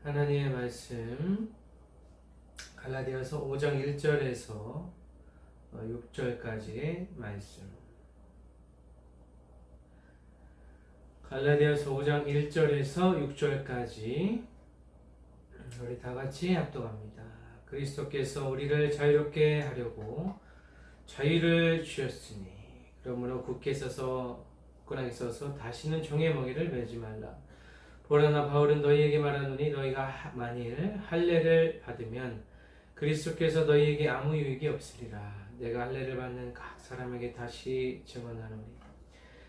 하나님의 말씀 갈라디아서 5장 1절에서 6절까지의 말씀. 갈라디아서 5장 1절에서 6절까지 우리 다 같이 합독합니다. 그리스도께서 우리를 자유롭게 하려고 자유를 주셨으니 그러므로 굳게 서서 굳건하게 서서 다시는 종의 멍에를 매지 말라. 보라, 나 바울은 너희에게 말하노니 너희가 만일 할례를 받으면 그리스도께서 너희에게 아무 유익이 없으리라. 내가 할례를 받는 각 사람에게 다시 증언하노니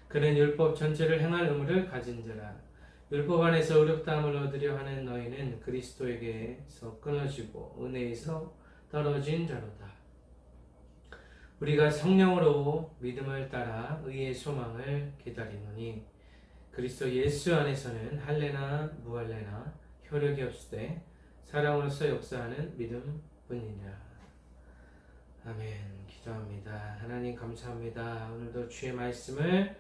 그는 율법 전체를 행할 의무를 가진 자라. 율법 안에서 의롭다함을 얻으려 하는 너희는 그리스도에게서 끊어지고 은혜에서 떨어진 자로다. 우리가 성령으로 믿음을 따라 의의 소망을 기다리노니 그리스도 예수 안에서는 할례나 무할례나 효력이 없으되 사랑으로서 역사하는 믿음뿐이니라. 아멘. 기도합니다. 하나님 감사합니다. 오늘도 주의 말씀을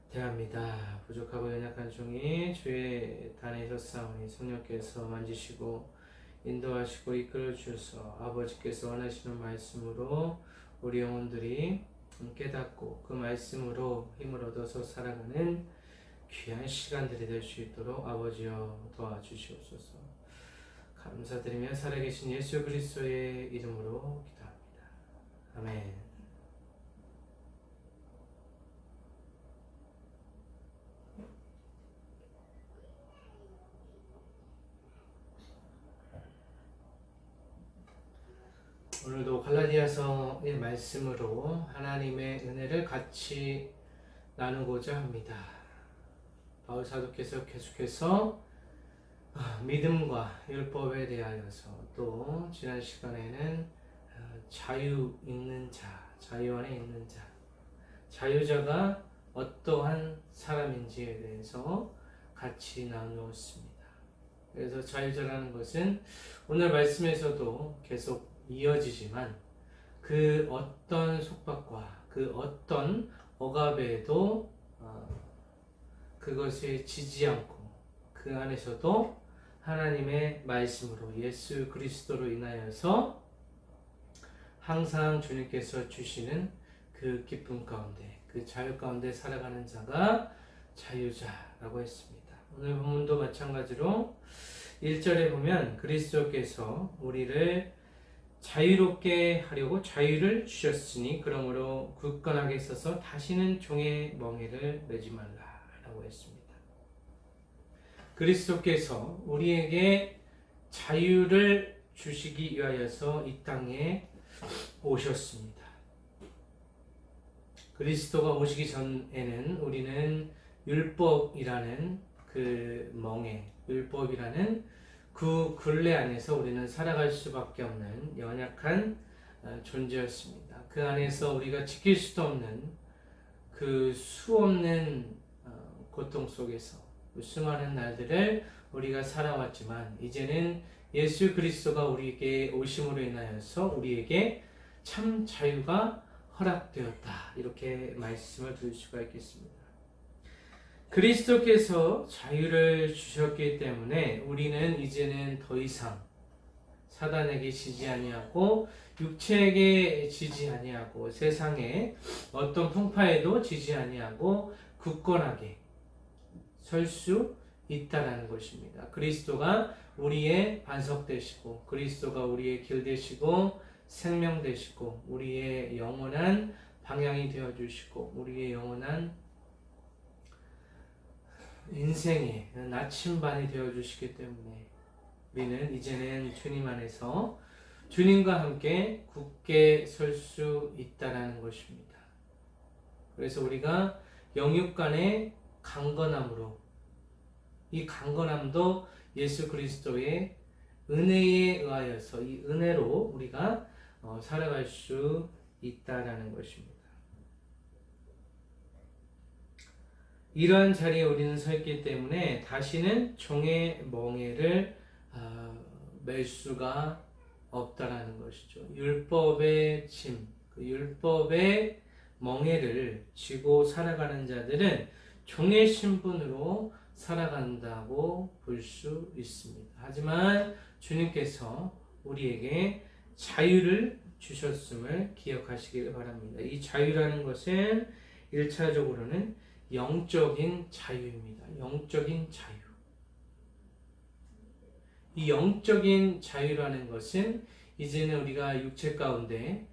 대합니다. 부족하고 연약한 종이 주의 단에 섰사오니 성령께서 만지시고 인도하시고 이끌어 주셔서 아버지께서 원하시는 말씀으로 우리 영혼들이 깨닫고 그 말씀으로 힘을 얻어서 살아가는 귀한 시간들이 될 수 있도록 아버지여 도와주시옵소서. 감사드리며 살아계신 예수 그리스도의 이름으로 기도합니다. 아멘. 오늘도 갈라디아서의 말씀으로 하나님의 은혜를 같이 나누고자 합니다. 바울 사도께서 계속해서 믿음과 율법에 대하여서 또 지난 시간에는 자유 있는 자, 자유 안에 있는 자, 자유자가 어떠한 사람인지에 대해서 같이 나누었습니다. 그래서 자유자라는 것은 오늘 말씀에서도 계속 이어지지만 그 어떤 속박과 그 어떤 억압에도 그것에 지지 않고 그 안에서도 하나님의 말씀으로 예수 그리스도로 인하여서 항상 주님께서 주시는 그 기쁨 가운데 그 자유 가운데 살아가는 자가 자유자라고 했습니다. 오늘 본문도 마찬가지로 1절에 보면 그리스도께서 우리를 자유롭게 하려고 자유를 주셨으니 그러므로 굳건하게 서서 다시는 종의 멍에를 매지 말라 라고 했습니다. 그리스도께서 우리에게 자유를 주시기 위하여서 이 땅에 오셨습니다. 그리스도가 오시기 전에는 우리는 율법이라는 그 멍에, 율법이라는 그 굴레 안에서 우리는 살아갈 수밖에 없는 연약한 존재였습니다. 그 안에서 우리가 지킬 수도 없는 그 수없는 고통 속에서 수많은 날들을 우리가 살아왔지만 이제는 예수 그리스도가 우리에게 오심으로 인하여서 우리에게 참 자유가 허락되었다. 이렇게 말씀을 드릴 수가 있겠습니다. 그리스도께서 자유를 주셨기 때문에 우리는 이제는 더 이상 사단에게 지지 아니하고 육체에게 지지 아니하고 세상의 어떤 풍파에도 지지 아니하고 굳건하게 설 수 있다라는 것입니다. 그리스도가 우리의 반석 되시고 그리스도가 우리의 길 되시고 생명 되시고 우리의 영원한 방향이 되어 주시고 우리의 영원한 인생의 나침반이 되어 주시기 때문에 우리는 이제는 주님 안에서 주님과 함께 굳게 설 수 있다라는 것입니다. 그래서 우리가 영육 간의 강건함으로 이 강건함도 예수 그리스도의 은혜에 의하여서 이 은혜로 우리가 살아갈 수 있다라는 것입니다. 이러한 자리에 우리는 서 있기 때문에 다시는 종의 멍에를 맬 수가 없다라는 것이죠. 율법의 짐, 그 율법의 멍에를 쥐고 살아가는 자들은 종의 신분으로 살아간다고 볼 수 있습니다. 하지만 주님께서 우리에게 자유를 주셨음을 기억하시길 바랍니다. 이 자유라는 것은 1차적으로는 영적인 자유입니다. 영적인 자유. 이 영적인 자유라는 것은 이제는 우리가 육체 가운데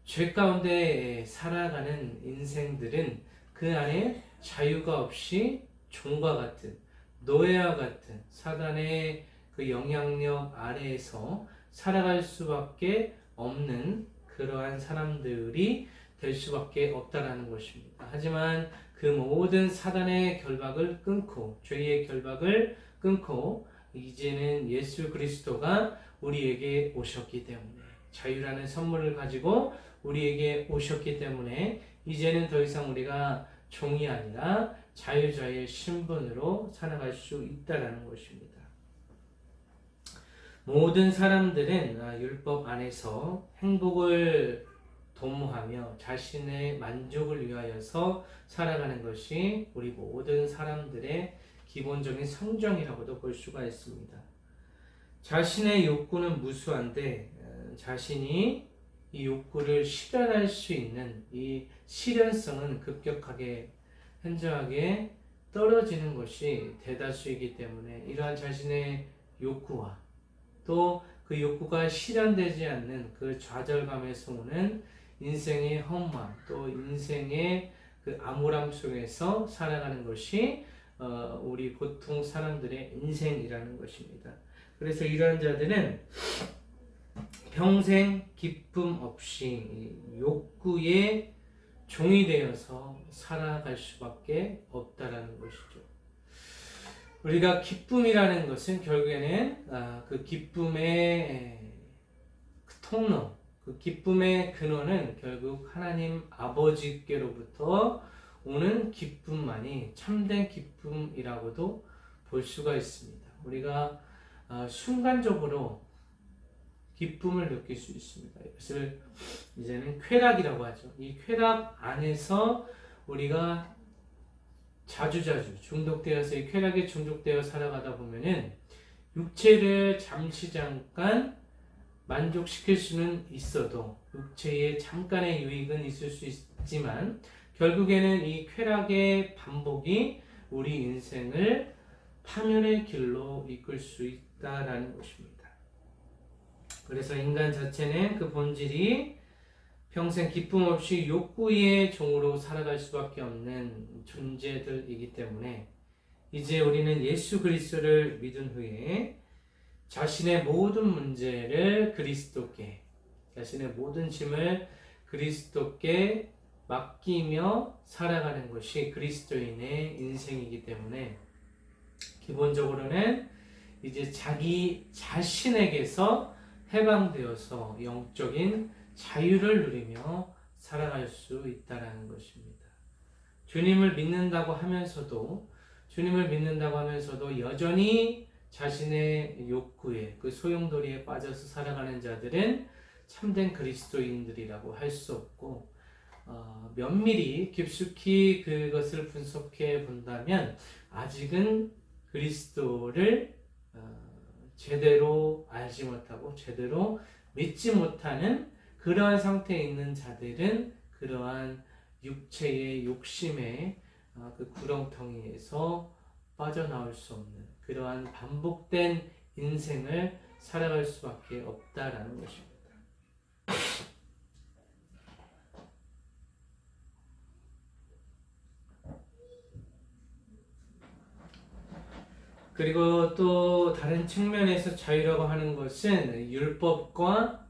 죄 가운데 살아가는 인생들은 그 안에 자유가 없이 종과 같은 노예와 같은 사단의 그 영향력 아래에서 살아갈 수밖에 없는 그러한 사람들이 될 수밖에 없다라는 것입니다. 하지만 그 모든 사단의 결박을 끊고 죄의 결박을 끊고 이제는 예수 그리스도가 우리에게 오셨기 때문에 자유라는 선물을 가지고 우리에게 오셨기 때문에 이제는 더 이상 우리가 종이 아니라 자유자의 신분으로 살아갈 수 있다는 것입니다. 모든 사람들은 율법 안에서 행복을 도모하며 자신의 만족을 위하여서 살아가는 것이 우리 모든 사람들의 기본적인 성정이라고도 볼 수가 있습니다. 자신의 욕구는 무수한데 자신이 이 욕구를 실현할 수 있는 이 실현성은 급격하게 현저하게 떨어지는 것이 대다수이기 때문에 이러한 자신의 욕구와 또 그 욕구가 실현되지 않는 그 좌절감에서 오는 인생의 허무함 또 인생의 그 암울함 속에서 살아가는 것이 우리 보통 사람들의 인생이라는 것입니다. 그래서 이러한 자들은 평생 기쁨 없이 욕구의 종이 되어서 살아갈 수밖에 없다라는 것이죠. 우리가 기쁨이라는 것은 결국에는 그 기쁨의 그 통로, 그 기쁨의 근원은 결국 하나님 아버지께로부터 오는 기쁨만이 참된 기쁨이라고도 볼 수가 있습니다. 우리가 순간적으로 기쁨을 느낄 수 있습니다. 이것을 이제는 쾌락이라고 하죠. 이 쾌락 안에서 우리가 자주자주 중독되어서 이 쾌락에 중독되어 살아가다 보면은 육체를 잠시 잠깐 만족시킬 수는 있어도 육체의 잠깐의 유익은 있을 수 있지만 결국에는 이 쾌락의 반복이 우리 인생을 파멸의 길로 이끌 수 있다라는 것입니다. 그래서 인간 자체는 그 본질이 평생 기쁨 없이 욕구의 종으로 살아갈 수밖에 없는 존재들이기 때문에 이제 우리는 예수 그리스도를 믿은 후에 자신의 모든 문제를 그리스도께, 자신의 모든 짐을 그리스도께 맡기며 살아가는 것이 그리스도인의 인생이기 때문에 기본적으로는 이제 자기 자신에게서 해방되어서 영적인 자유를 누리며 살아갈 수 있다는 것입니다. 주님을 믿는다고 하면서도 여전히 자신의 욕구에 그 소용돌이에 빠져서 살아가는 자들은 참된 그리스도인들이라고 할 수 없고 면밀히 깊숙이 그것을 분석해 본다면 아직은 그리스도를 제대로 알지 못하고 제대로 믿지 못하는 그러한 상태에 있는 자들은 그러한 육체의 욕심의 그 구렁텅이에서 빠져나올 수 없는 그러한 반복된 인생을 살아갈 수밖에 없다라는 것입니다. 그리고 또 다른 측면에서 자유라고 하는 것은 율법과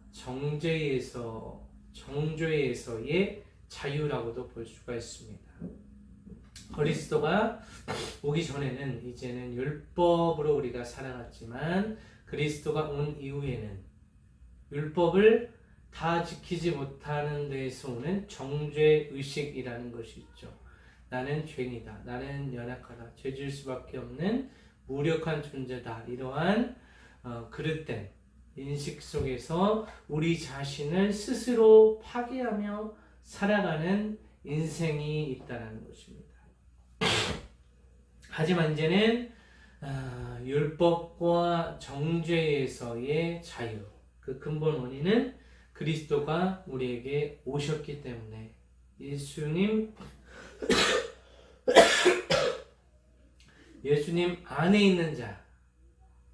정죄에서의 자유라고도 볼 수가 있습니다. 그리스도가 오기 전에는 이제는 율법으로 우리가 살아갔지만 그리스도가 온 이후에는 율법을 다 지키지 못하는 데에서 오는 정죄의식이라는 것이 있죠. 나는 죄인이다. 나는 연약하다. 죄질 수밖에 없는 무력한 존재다. 이러한 그릇된 인식 속에서 우리 자신을 스스로 파괴하며 살아가는 인생이 있다는 것입니다. 하지만 이제는 율법과 정죄에서의 자유, 그 근본 원인은 그리스도가 우리에게 오셨기 때문에 예수님 안에 있는 자,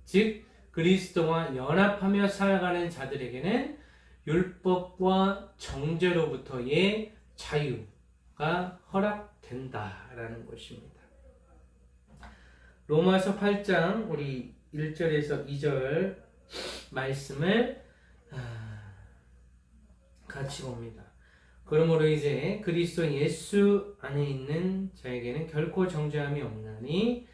즉 그리스도와 연합하며 살아가는 자들에게는 율법과 정죄로부터의 자유가 허락된다라는 것입니다. 로마서 8장 우리 1절에서 2절 말씀을 같이 봅니다. 그러므로 이제 그리스도 예수 안에 있는 자에게는 결코 정죄함이 없나니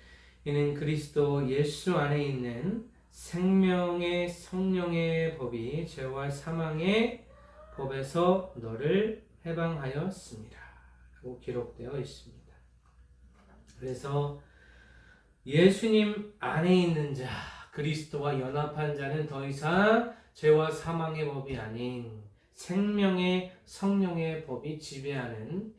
이는 그리스도 예수 안에 있는 생명의 성령의 법이 죄와 사망의 법에서 너를 해방하였습니다. 라고 기록되어 있습니다. 그래서 예수님 안에 있는 자, 그리스도와 연합한 자는 더 이상 죄와 사망의 법이 아닌 생명의 성령의 법이 지배하는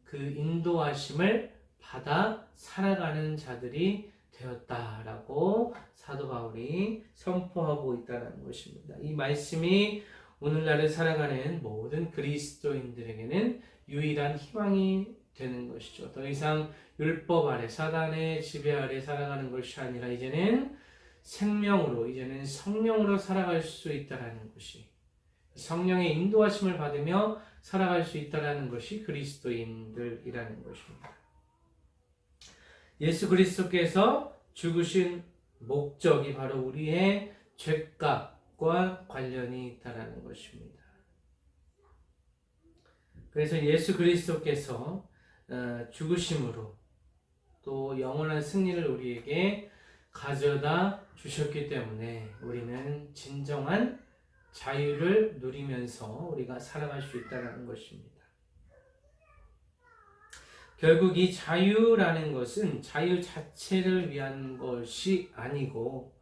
그 인도하심을 받아 살아가는 자들이 되었다라고 사도 바울이 선포하고 있다는 것입니다. 이 말씀이 오늘날을 살아가는 모든 그리스도인들에게는 유일한 희망이 되는 것이죠. 더 이상 율법 아래, 사단의 지배 아래 살아가는 것이 아니라 이제는 생명으로, 이제는 성령으로 살아갈 수 있다는 것이, 성령의 인도하심을 받으며 살아갈 수 있다는 것이 그리스도인들이라는 것입니다. 예수 그리스도께서 죽으신 목적이 바로 우리의 죄값과 관련이 있다는 것입니다. 그래서 예수 그리스도께서 죽으심으로 또 영원한 승리를 우리에게 가져다 주셨기 때문에 우리는 진정한 자유를 누리면서 우리가 살아갈 수 있다는 것입니다. 결국 이 자유라는 것은 자유 자체를 위한 것이 아니고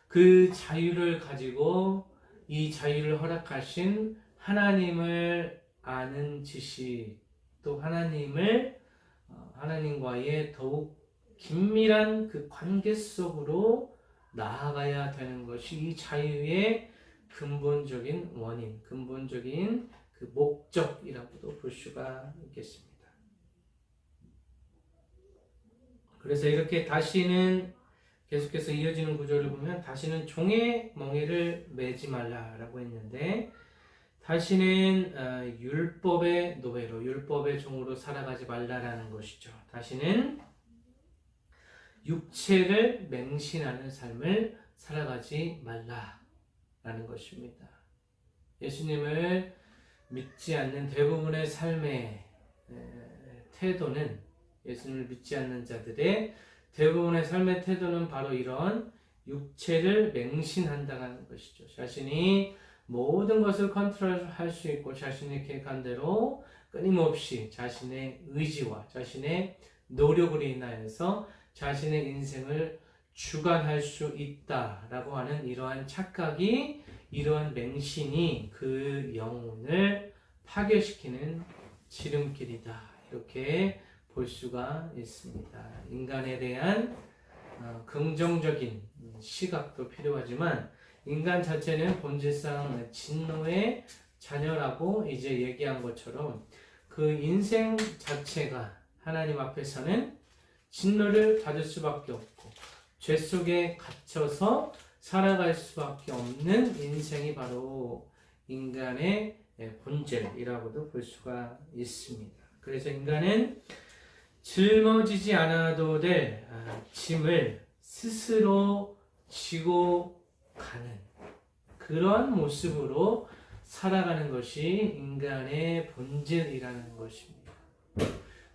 그 자유를 가지고 이 자유를 허락하신 하나님을 아는 지식, 또 하나님과의 더욱 긴밀한 그 관계 속으로 나아가야 되는 것이 이 자유의 근본적인 원인, 근본적인 그 목적이라고도 볼 수가 있겠습니다. 그래서 이렇게 다시는 계속해서 이어지는 구절을 보면 다시는 종의 멍에를 매지 말라라고 했는데 다시는 율법의 노예로, 율법의 종으로 살아가지 말라라는 것이죠. 다시는 육체를 맹신하는 삶을 살아가지 말라라는 것입니다. 예수님을 믿지 않는 대부분의 삶의 태도는, 예수님을 믿지 않는 자들의 대부분의 삶의 태도는 바로 이런 육체를 맹신한다는 것이죠. 자신이 모든 것을 컨트롤할 수 있고 자신의 계획한 대로 끊임없이 자신의 의지와 자신의 노력으로 인하여서 자신의 인생을 주관할 수 있다라고 하는 이러한 착각이, 이러한 맹신이 그 영혼을 파괴시키는 지름길이다. 이렇게 볼 수가 있습니다. 인간에 대한 긍정적인 시각도 필요하지만 인간 자체는 본질상 진노의 자녀라고 이제 얘기한 것처럼 그 인생 자체가 하나님 앞에서는 진노를 받을 수밖에 없고 죄 속에 갇혀서 살아갈 수밖에 없는 인생이 바로 인간의 본질이라고도 볼 수가 있습니다. 그래서 인간은 짊어지지 않아도 될 짐을 스스로 지고 가는 그러한 모습으로 살아가는 것이 인간의 본질이라는 것입니다.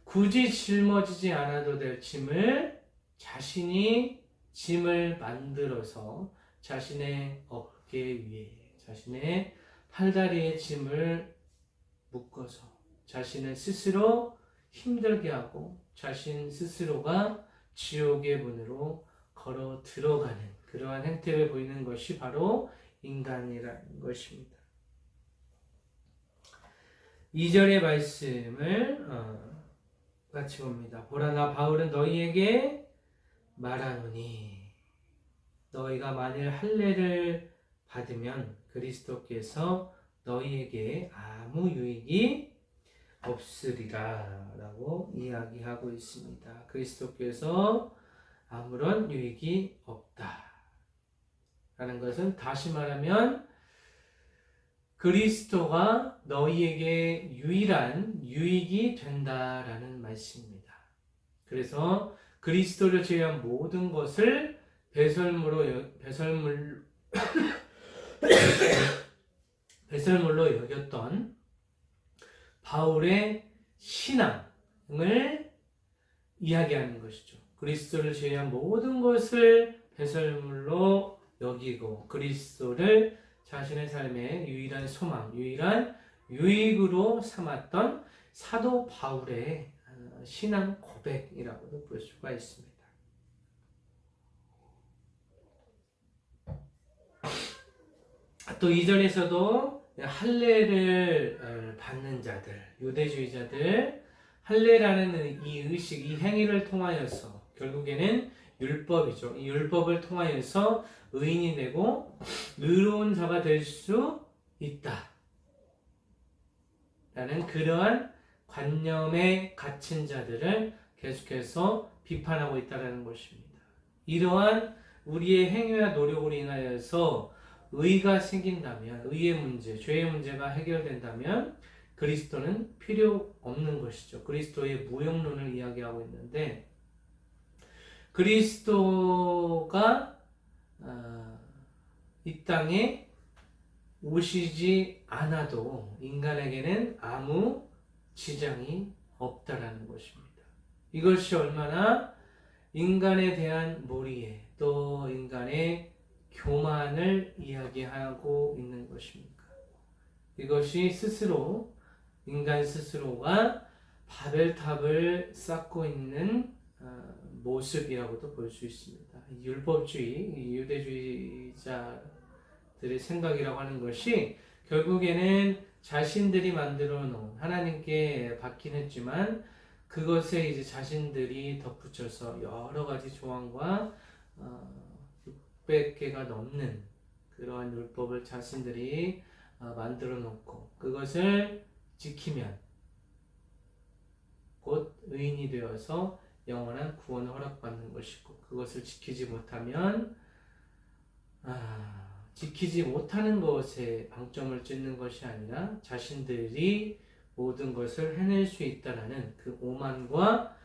굳이 짊어지지 않아도 될 짐을 자신이 짐을 만들어서 자신의 어깨 위에, 자신의 팔다리에 짐을 묶어서 자신을 스스로 힘들게 하고 자신 스스로가 지옥의 문으로 걸어 들어가는 그러한 행태를 보이는 것이 바로 인간이라는 것입니다. 2절의 말씀을 같이 봅니다. 보라, 나 바울은 너희에게 말하노니 너희가 만일 할례를 받으면 그리스도께서 너희에게 아무 유익이 없으리라 라고 이야기하고 있습니다. 그리스도께서 아무런 유익이 없다 라는 것은 다시 말하면 그리스도가 너희에게 유일한 유익이 된다라는 말씀입니다. 그래서 그리스도를 제외한 모든 것을 배설물로 여겼던 바울의 신앙을 이야기하는 것이죠. 그리스도를 제외한 모든 것을 배설물로 여기고 그리스도를 자신의 삶의 유일한 소망, 유일한 유익으로 삼았던 사도 바울의 신앙 고백이라고도 볼 수가 있습니다. 또 2절에서도 할례를 받는 자들, 유대주의자들, 할례라는 이 의식, 이 행위를 통하여서 결국에는 율법이죠. 이 율법을 통하여서 의인이 되고 의로운 자가 될 수 있다 라는 그러한 관념에 갇힌 자들을 계속해서 비판하고 있다는 것입니다. 이러한 우리의 행위와 노력으로 인하여서 의가 생긴다면, 의의 문제, 죄의 문제가 해결된다면 그리스도는 필요 없는 것이죠. 그리스도의 무용론을 이야기하고 있는데 그리스도가 이 땅에 오시지 않아도 인간에게는 아무 지장이 없다라는 것입니다. 이것이 얼마나 인간에 대한 몰이에 또 인간의 교만을 이야기하고 있는 것입니까? 이것이 스스로 인간 스스로가 바벨탑을 쌓고 있는 모습이라고도 볼 수 있습니다. 율법주의, 유대주의자들의 생각이라고 하는 것이 결국에는 자신들이 만들어 놓은 하나님께 받긴 했지만 그것에 이제 자신들이 덧붙여서 여러 가지 조항과 600개가 넘는 그러한 율법을 자신들이 만들어 놓고 그것을 지키면 곧 의인이 되어서 영원한 구원을 허락받는 것이고 그것을 지키지 못하면 지키지 못하는 것에 방점을 찍는 것이 아니라 자신들이 모든 것을 해낼 수 있다라는 그 오만과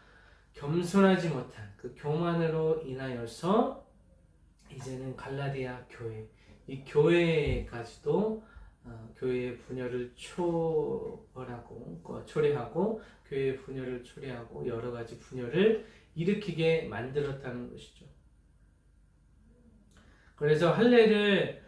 겸손하지 못한 그 교만으로 인하여서 이제는 갈라디아 교회, 이 교회까지도 교회의 분열을 초래하고 교회의 분열을 초래하고 여러 가지 분열을 일으키게 만들었다는 것이죠. 그래서 할례를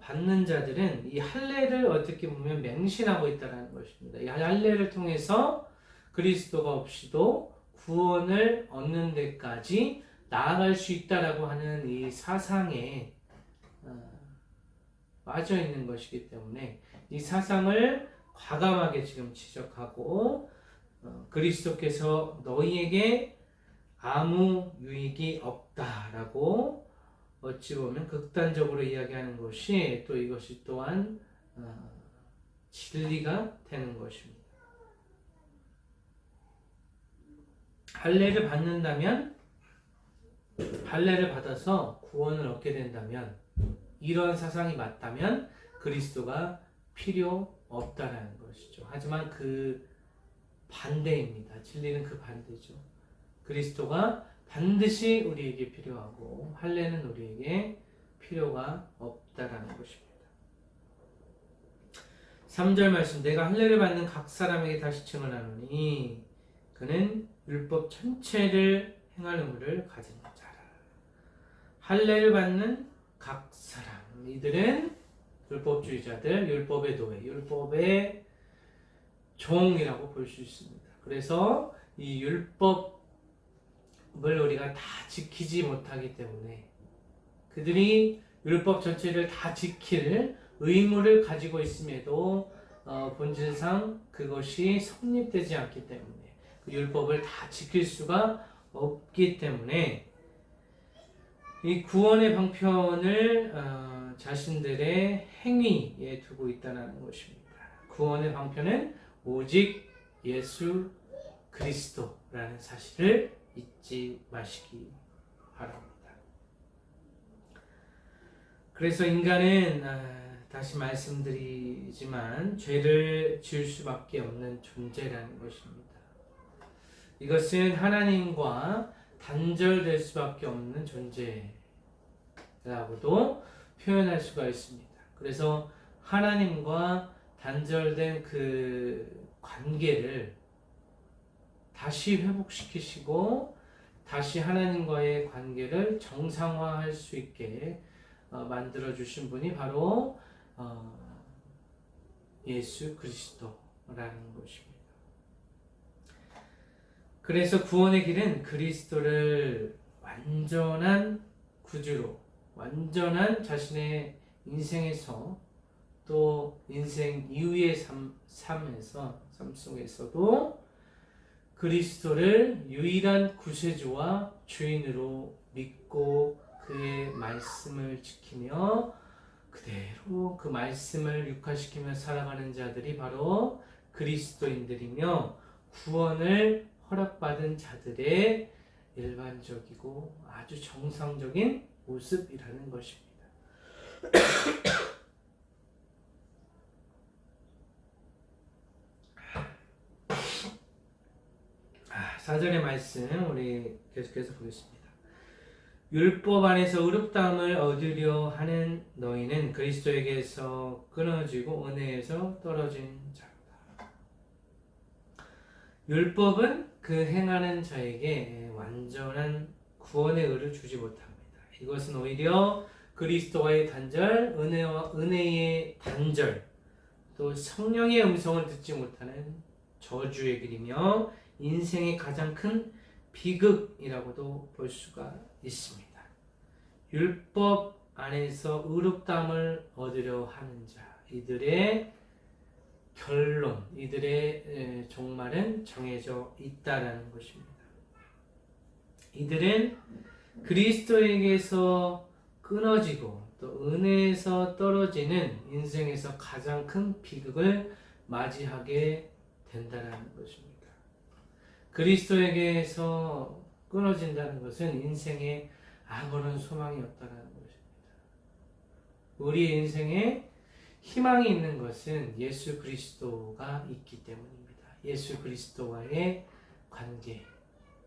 받는 자들은 이 할례를 어떻게 보면 맹신하고 있다는 것입니다. 이 할례를 통해서 그리스도가 없이도 구원을 얻는 데까지 나아갈 수 있다라고 하는 이 사상에 빠져 있는 것이기 때문에 이 사상을 과감하게 지금 지적하고 그리스도께서 너희에게 아무 유익이 없다라고 어찌 보면 극단적으로 이야기하는 것이 또 이것이 또한 진리가 되는 것입니다. 할례를 받는다면 할례를 받아서 구원을 얻게 된다면 이러한 사상이 맞다면 그리스도가 필요 없다라는 것이죠. 하지만 그 반대입니다. 진리는 그 반대죠. 그리스도가 반드시 우리에게 필요하고 할례는 우리에게 필요가 없다라는 것입니다. 3절 말씀 내가 할례를 받는 각 사람에게 다시 증언하노니 그는 율법 전체를 행할 의무를 가진 자라. 할례를 받는 각 사람 이들은 율법주의자들, 율법의 노예, 율법의 종이라고 볼 수 있습니다. 그래서 이 율법을 우리가 다 지키지 못하기 때문에 그들이 율법 전체를 다 지킬 의무를 가지고 있음에도 본질상 그것이 성립되지 않기 때문에 그 율법을 다 지킬 수가 없기 때문에 이 구원의 방편을 자신들의 행위에 두고 있다는 것입니다. 구원의 방편은 오직 예수 그리스도라는 사실을 잊지 마시기 바랍니다. 그래서 인간은 다시 말씀드리지만 죄를 지을 수밖에 없는 존재라는 것입니다. 이것은 하나님과 단절될 수밖에 없는 존재라고도 표현할 수가 있습니다. 그래서 하나님과 단절된 그 관계를 다시 회복시키시고 다시 하나님과의 관계를 정상화할 수 있게 만들어 주신 분이 바로 예수 그리스도라는 것입니다. 그래서 구원의 길은 그리스도를 완전한 구주로, 완전한 자신의 인생에서 또 인생 이후의 삶 속에서도 그리스도를 유일한 구세주와 주인으로 믿고 그의 말씀을 지키며 그대로 그 말씀을 육화시키며 살아가는 자들이 바로 그리스도인들이며 구원을 허락받은 자들의 일반적이고 아주 정상적인 모습이라는 것입니다. 4절의 말씀 우리 계속해서 보겠습니다. 율법 안에서 의롭다함을 얻으려 하는 너희는 그리스도에게서 끊어지고 은혜에서 떨어진 자로다. 율법은 그 행하는 자에게 완전한 구원의 의를 주지 못합니다. 이것은 오히려 그리스도와의 단절, 은혜의 단절, 또 성령의 음성을 듣지 못하는 저주의 길이며 인생의 가장 큰 비극이라고도 볼 수가 있습니다. 율법 안에서 의롭다함을 얻으려 하는 자, 이들의 결론, 이들의 종말은 정해져 있다라는 것입니다. 이들은 그리스도에게서 끊어지고 또 은혜에서 떨어지는 인생에서 가장 큰 비극을 맞이하게 된다는 것입니다. 그리스도에게서 끊어진다는 것은 인생에 아무런 소망이 없다는 것입니다. 우리 인생에 희망이 있는 것은 예수 그리스도가 있기 때문입니다. 예수 그리스도와의 관계,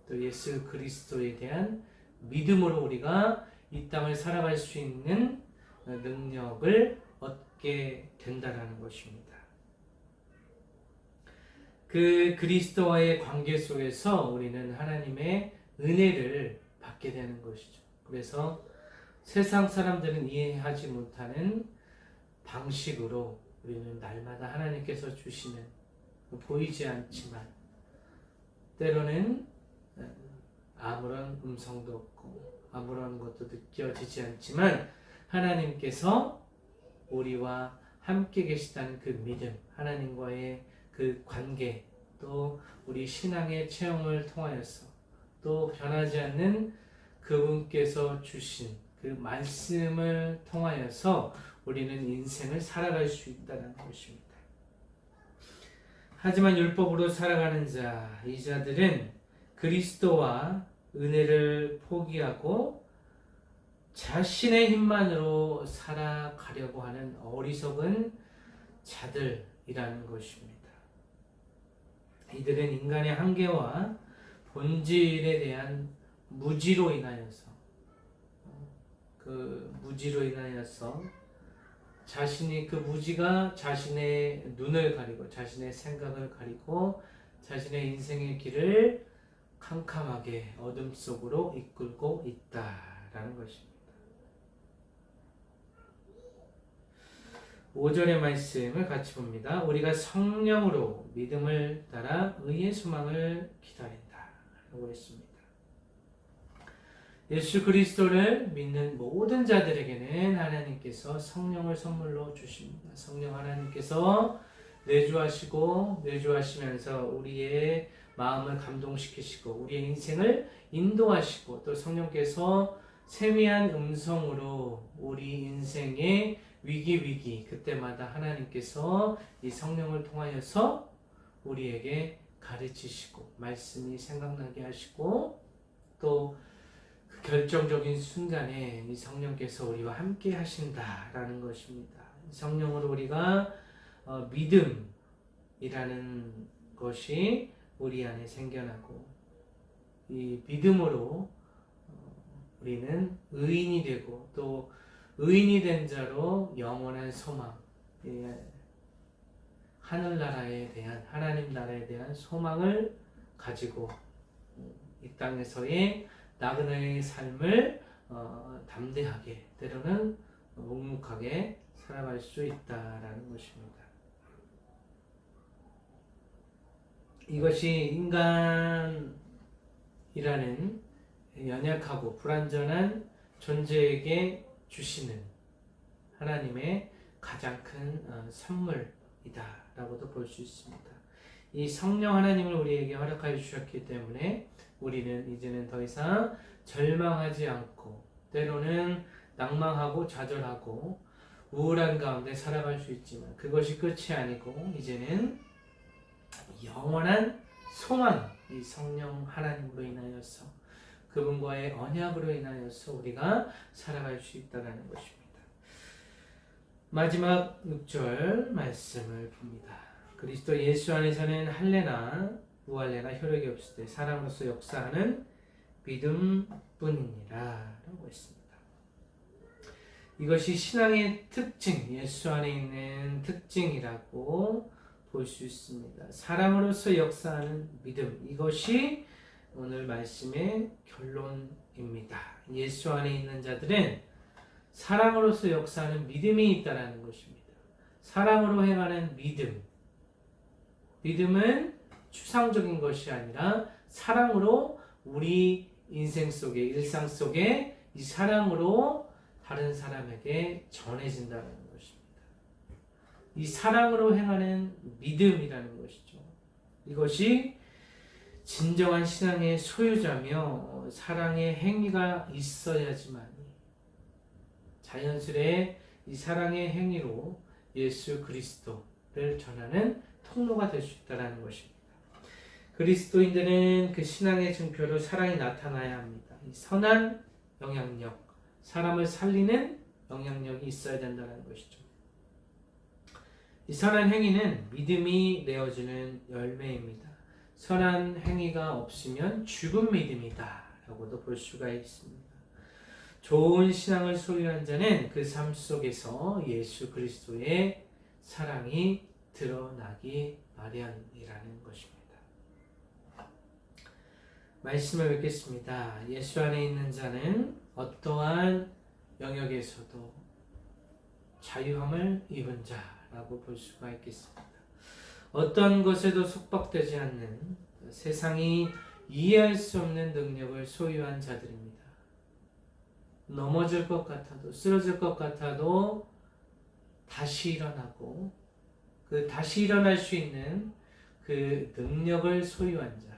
또 예수 그리스도에 대한 믿음으로 우리가 이 땅을 살아갈 수 있는 능력을 얻게 된다는 것입니다. 그 그리스도와의 관계 속에서 우리는 하나님의 은혜를 받게 되는 것이죠. 그래서 세상 사람들은 이해하지 못하는 방식으로 우리는 날마다 하나님께서 주시는 보이지 않지만 때로는 아무런 음성도 없고 아무런 것도 느껴지지 않지만 하나님께서 우리와 함께 계시다는 그 믿음, 하나님과의 그 관계, 또 우리 신앙의 체험을 통하여서 또 변하지 않는 그분께서 주신 그 말씀을 통하여서 우리는 인생을 살아갈 수 있다는 것입니다. 하지만 율법으로 살아가는 자, 이 자들은 그리스도와 은혜를 포기하고 자신의 힘만으로 살아가려고 하는 어리석은 자들이라는 것입니다. 이들은 인간의 한계와 본질에 대한 무지로 인하여서 자신이 그 무지가 자신의 눈을 가리고 자신의 생각을 가리고 자신의 인생의 길을 캄캄하게 어둠 속으로 이끌고 있다라는 것입니다. 5절의 말씀을 같이 봅니다. 우리가 성령으로 믿음을 따라 의의 소망을 기다린다 라고 했습니다. 예수 그리스도를 믿는 모든 자들에게는 하나님께서 성령을 선물로 주십니다. 성령 하나님께서 내주하시면서 우리의 마음을 감동시키시고 우리의 인생을 인도하시고 또 성령께서 세미한 음성으로 우리 인생의 위기 그때마다 하나님께서 이 성령을 통하여서 우리에게 가르치시고 말씀이 생각나게 하시고 또 그 결정적인 순간에 이 성령께서 우리와 함께 하신다라는 것입니다. 성령으로 우리가 믿음이라는 것이 우리 안에 생겨나고 이 믿음으로 우리는 의인이 되고 또 의인이 된 자로 영원한 소망, 하늘나라에 대한 하나님 나라에 대한 소망을 가지고 이 땅에서의 나그네의 삶을 담대하게 때로는 묵묵하게 살아갈 수 있다라는 것입니다. 이것이 인간이라는 연약하고 불완전한 존재에게 주시는 하나님의 가장 큰 선물이다라고도 볼 수 있습니다. 이 성령 하나님을 우리에게 허락하여 주셨기 때문에 우리는 이제는 더 이상 절망하지 않고 때로는 낭망하고 좌절하고 우울한 가운데 살아갈 수 있지만 그것이 끝이 아니고 이제는 영원한 소망, 이 성령 하나님으로 인하여서 그분과의 언약으로 인하여서 우리가 살아갈 수 있다는 것입니다. 마지막 6절 말씀을 봅니다. 그리스도 예수 안에서는 할례나 무할례나 효력이 없을 때 사람으로서 역사하는 믿음뿐이니라 라고 했습니다. 이것이 신앙의 특징, 예수 안에 있는 특징이라고 볼 수 있습니다. 사람으로서 역사하는 믿음, 이것이 오늘 말씀의 결론입니다. 예수 안에 있는 자들은 사랑으로서 역사하는 믿음이 있다는 것입니다. 사랑으로 행하는 믿음. 믿음은 추상적인 것이 아니라 사랑으로 우리 인생 속에, 일상 속에 이 사랑으로 다른 사람에게 전해진다는 것입니다. 이 사랑으로 행하는 믿음이라는 것이죠. 이것이 진정한 신앙의 소유자며 사랑의 행위가 있어야지만 자연스레 이 사랑의 행위로 예수 그리스도를 전하는 통로가 될 수 있다는 것입니다. 그리스도인들은 그 신앙의 증표로 사랑이 나타나야 합니다. 이 선한 영향력, 사람을 살리는 영향력이 있어야 된다는 것이죠. 이 선한 행위는 믿음이 내어주는 열매입니다. 선한 행위가 없으면 죽은 믿음이다 라고도 볼 수가 있습니다. 좋은 신앙을 소유한 자는 그 삶 속에서 예수 그리스도의 사랑이 드러나기 마련이라는 것입니다. 말씀을 읽겠습니다. 예수 안에 있는 자는 어떠한 영역에서도 자유함을 입은 자라고 볼 수가 있겠습니다. 어떤 것에도 속박되지 않는 세상이 이해할 수 없는 능력을 소유한 자들입니다. 넘어질 것 같아도 쓰러질 것 같아도 다시 일어나고 그 다시 일어날 수 있는 그 능력을 소유한 자,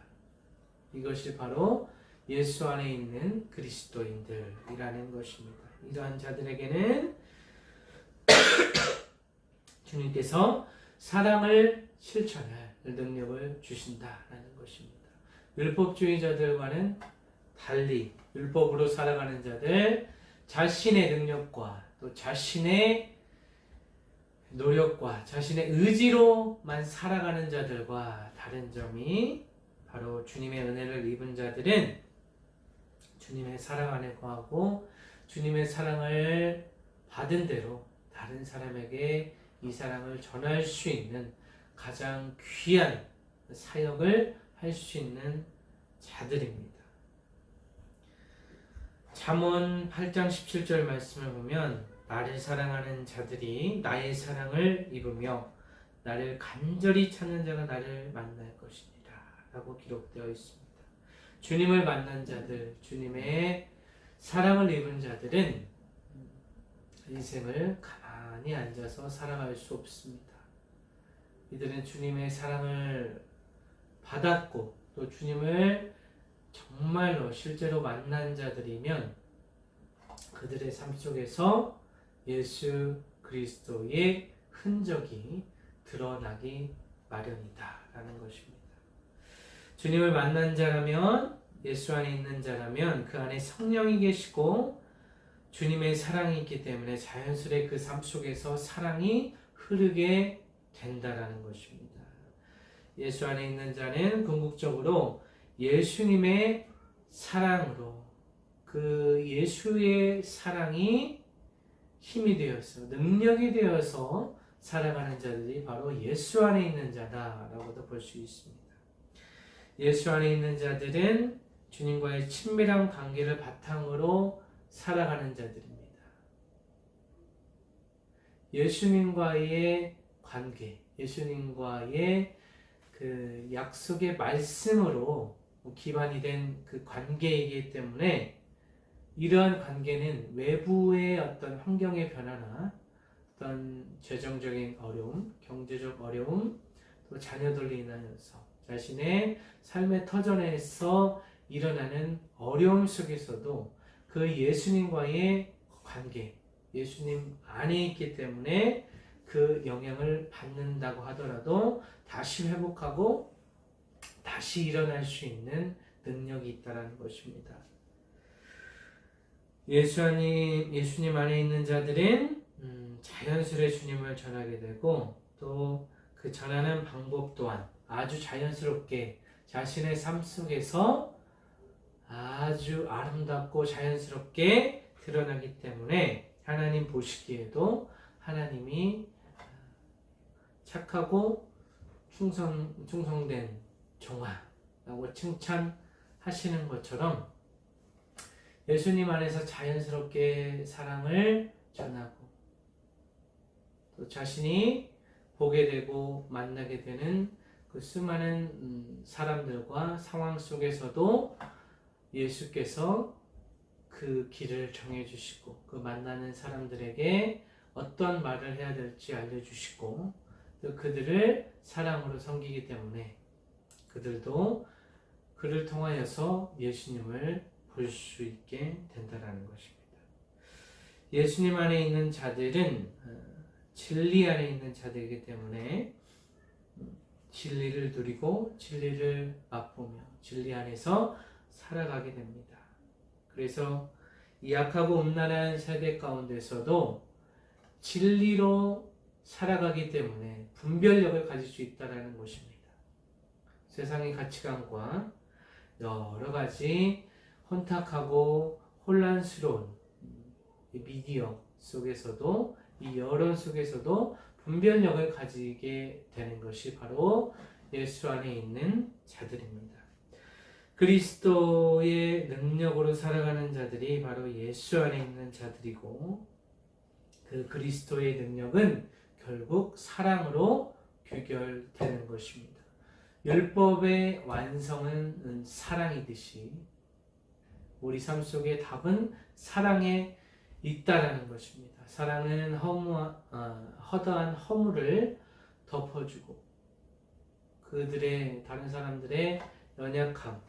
이것이 바로 예수 안에 있는 그리스도인들이라는 것입니다. 이러한 자들에게는 주님께서 사랑을 실천할 능력을 주신다라는 것입니다. 율법주의자들과는 달리 율법으로 살아가는 자들, 자신의 능력과 또 자신의 노력과 자신의 의지로만 살아가는 자들과 다른 점이 바로 주님의 은혜를 입은 자들은 주님의 사랑 안에 거하고 주님의 사랑을 받은 대로 다른 사람에게 이 사랑을 전할 수 있는 가장 귀한 사역을 할 수 있는 자들입니다. 잠언 8장 17절 말씀을 보면 나를 사랑하는 자들이 나의 사랑을 입으며 나를 간절히 찾는 자가 나를 만날 것이니라 라고 기록되어 있습니다. 주님을 만난 자들, 주님의 사랑을 입은 자들은 인생을 가만히 앉아서 살아갈 수 없습니다. 이들은 주님의 사랑을 받았고 또 주님을 정말로 실제로 만난 자들이면 그들의 삶 속에서 예수 그리스도의 흔적이 드러나기 마련이다라는 것입니다. 주님을 만난 자라면, 예수 안에 있는 자라면 그 안에 성령이 계시고 주님의 사랑이 있기 때문에 자연스레 그 삶 속에서 사랑이 흐르게 된다라는 것입니다. 예수 안에 있는 자는 궁극적으로 예수님의 사랑으로, 그 예수의 사랑이 힘이 되어서, 능력이 되어서 살아가는 자들이 바로 예수 안에 있는 자다라고도 볼 수 있습니다. 예수 안에 있는 자들은 주님과의 친밀한 관계를 바탕으로 살아가는 자들입니다. 예수님과의 관계, 예수님과의 그 약속의 말씀으로 기반이 된 그 관계이기 때문에 이러한 관계는 외부의 어떤 환경의 변화나 어떤 재정적인 어려움, 경제적 어려움, 또 자녀들로 인하여서 자신의 삶의 터전에서 일어나는 어려움 속에서도 그 예수님과의 관계, 예수님 안에 있기 때문에 그 영향을 받는다고 하더라도 다시 회복하고 다시 일어날 수 있는 능력이 있다는 것입니다. 예수님 안에 있는 자들은 자연스레 주님을 전하게 되고 또 그 전하는 방법 또한 아주 자연스럽게 자신의 삶 속에서 아주 아름답고 자연스럽게 드러나기 때문에 하나님 보시기에도 하나님이 착하고 충성된 종아라고 칭찬하시는 것처럼 예수님 안에서 자연스럽게 사랑을 전하고 또 자신이 보게 되고 만나게 되는 그 수많은 사람들과 상황 속에서도 예수께서 그 길을 정해주시고 그 만나는 사람들에게 어떤 말을 해야 될지 알려주시고 또 그들을 사랑으로 섬기기 때문에 그들도 그를 통하여서 예수님을 볼 수 있게 된다는 것입니다. 예수님 안에 있는 자들은 진리 안에 있는 자들이기 때문에 진리를 누리고 진리를 맛보며 진리 안에서 살아가게 됩니다. 그래서 이 약하고 음란한 세대 가운데서도 진리로 살아가기 때문에 분별력을 가질 수 있다는 것입니다. 세상의 가치관과 여러 가지 혼탁하고 혼란스러운 미디어 속에서도 이 여론 속에서도 분별력을 가지게 되는 것이 바로 예수 안에 있는 자들입니다. 그리스도의 능력으로 살아가는 자들이 바로 예수 안에 있는 자들이고 그 그리스도의 능력은 결국 사랑으로 규결되는 것입니다. 율법의 완성은 사랑이듯이 우리 삶 속의 답은 사랑에 있다라는 것입니다. 사랑은 허다한 허물을 덮어주고 그들의 다른 사람들의 연약함을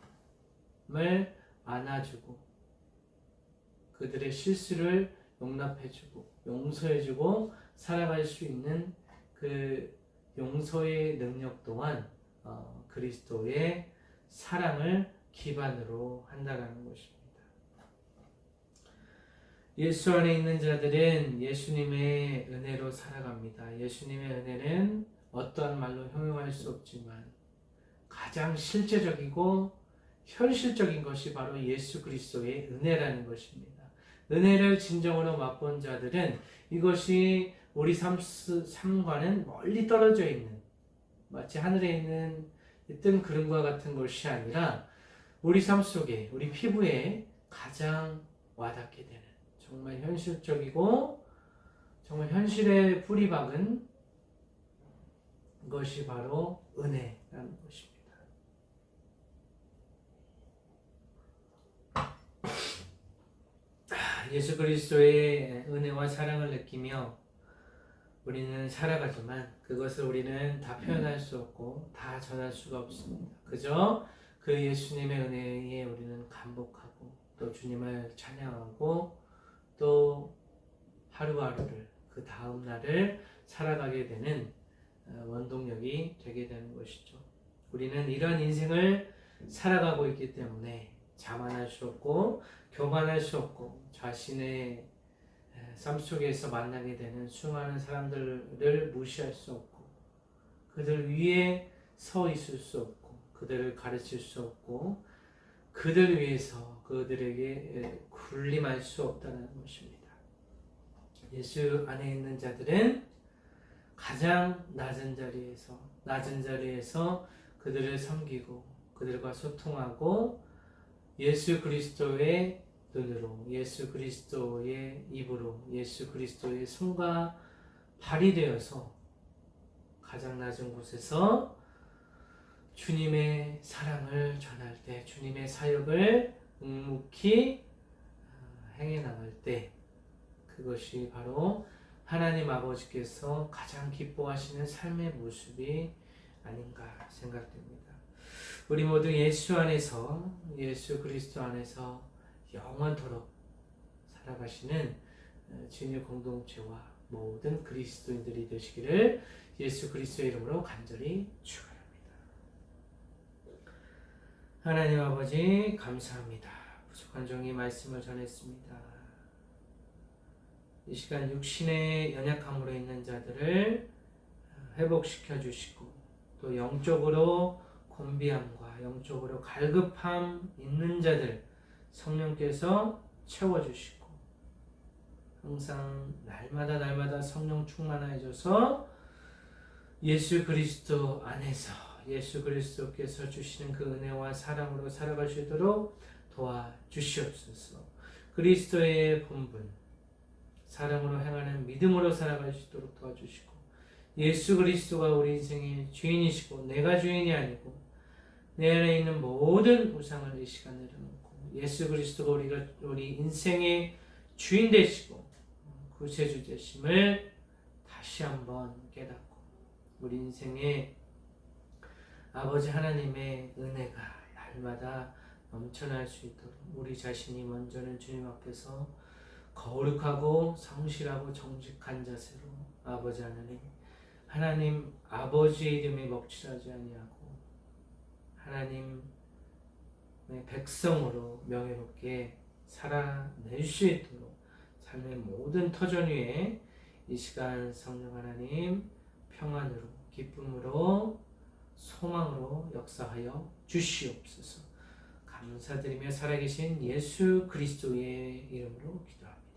안아주고 그들의 실수를 용납해주고 용서해주고 살아갈 수 있는 그 용서의 능력 또한 그리스도의 사랑을 기반으로 한다는 것입니다. 예수 안에 있는 자들은 예수님의 은혜로 살아갑니다. 예수님의 은혜는 어떠한 말로 형용할 수 없지만 가장 실제적이고 현실적인 것이 바로 예수 그리스도의 은혜라는 것입니다. 은혜를 진정으로 맛본 자들은 이것이 우리 삶과는 멀리 떨어져 있는 마치 하늘에 있는 뜬 구름과 같은 것이 아니라 우리 삶 속에 우리 피부에 가장 와닿게 되는 정말 현실적이고 정말 현실에 뿌리 박은 것이 바로 은혜라는 것입니다. 예수 그리스도의 은혜와 사랑을 느끼며 우리는 살아가지만 그것을 우리는 다 표현할 수 없고 다 전할 수가 없습니다. 그저 그 예수님의 은혜에 우리는 감복하고 또 주님을 찬양하고 또 하루하루를 그 다음 날을 살아가게 되는 원동력이 되게 되는 것이죠. 우리는 이런 인생을 살아가고 있기 때문에 자만할 수 없고 교만할 수 없고 자신의 삶 속에서 만나게 되는 수많은 사람들을 무시할 수 없고 그들 위에 서 있을 수 없고 그들을 가르칠 수 없고 그들 위해서 그들에게 군림할 수 없다는 것입니다. 예수 안에 있는 자들은 가장 낮은 자리에서 그들을 섬기고 그들과 소통하고 예수 그리스도의 눈으로 예수 그리스도의 입으로 예수 그리스도의 손과 발이 되어서 가장 낮은 곳에서 주님의 사랑을 전할 때 주님의 사역을 묵묵히 행해 나갈 때 그것이 바로 하나님 아버지께서 가장 기뻐하시는 삶의 모습이 아닌가 생각됩니다. 우리 모두 예수 안에서 예수 그리스도 안에서 영원토록 살아가시는 진유 공동체와 모든 그리스도인들이 되시기를 예수 그리스도의 이름으로 간절히 축원합니다. 하나님 아버지 감사합니다. 부족한 종이 말씀을 전했습니다. 이 시간 육신의 연약함으로 있는 자들을 회복시켜 주시고 또 영적으로 곤비함과 영적으로 갈급함 있는 자들 성령께서 채워주시고 항상 날마다 성령 충만해져서 예수 그리스도 안에서 예수 그리스도께서 주시는 그 은혜와 사랑으로 살아갈 수 있도록 도와주시옵소서. 그리스도의 본분 사랑으로 행하는 믿음으로 살아갈 수 있도록 도와주시고 예수 그리스도가 우리 인생의 주인이시고 내가 주인이 아니고 내 안에 있는 모든 우상을 이 시간 내려놓고 예수 그리스도가 우리 인생의 주인 되시고 구세주 되심을 다시 한번 깨닫고 우리 인생의 아버지 하나님의 은혜가 날마다 넘쳐날 수 있도록 우리 자신이 먼저는 주님 앞에서 거룩하고 성실하고 정직한 자세로 아버지 하나님 아버지의 이름에 먹칠하지 아니하고 하나님의 백성으로 명예롭게 살아낼 수 있도록 삶의 모든 터전 위에 이 시간 성령 하나님 평안으로 기쁨으로 소망으로 역사하여 주시옵소서. 감사드리며 살아계신 예수 그리스도의 이름으로 기도합니다.